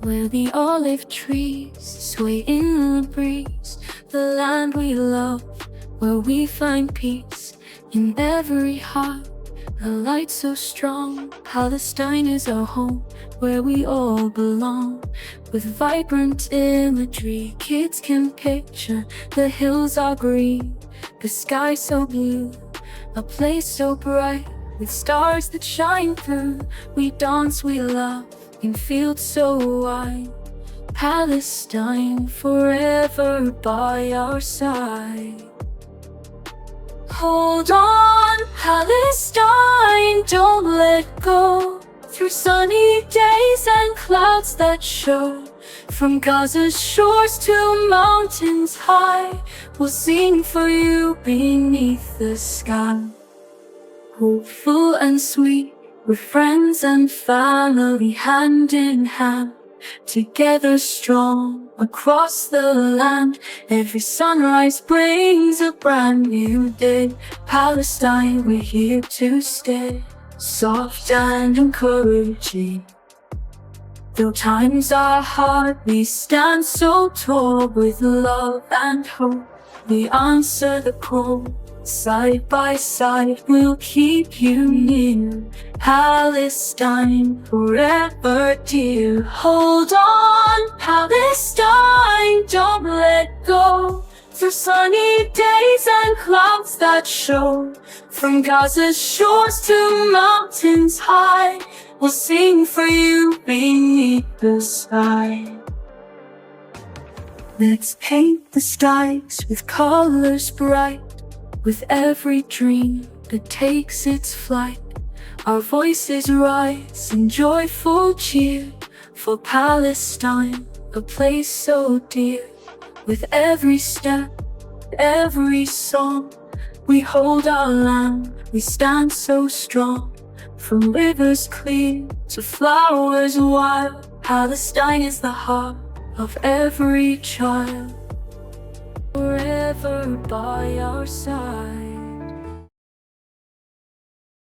where the olive trees sway in the breeze, the land we love, where we find peace in every heart. A light so strong, Palestine is our home, where we all belong. With vibrant imagery, kids can picture the hills are green, the sky so blue, a place so bright, with stars that shine through. We dance, we laugh, in fields so wide. Palestine forever by our side. Hold on, Palestine, don't let go. Through sunny days and clouds that show, from Gaza's shores to mountains high, we'll sing for you beneath the sky. Hopeful and sweet, with friends and family hand in hand, together strong across the land. Every sunrise brings a brand new day. Palestine, we're here to stay. Soft and encouraging, though times are hard, we stand so tall. With love and hope, we answer the call. Side by side, we'll keep you near. Palestine, forever dear. Hold on, Palestine, don't let go. Through sunny days and clouds that show, from Gaza's shores to mountains high, we'll sing for you beneath the sky. Let's paint the skies with colors bright, with every dream that takes its flight. Our voices rise in joyful cheer for Palestine, a place so dear. With every step, every song, we hold our land, we stand so strong. From rivers clear to flowers wild, Palestine is the heart of every child, forever by our side.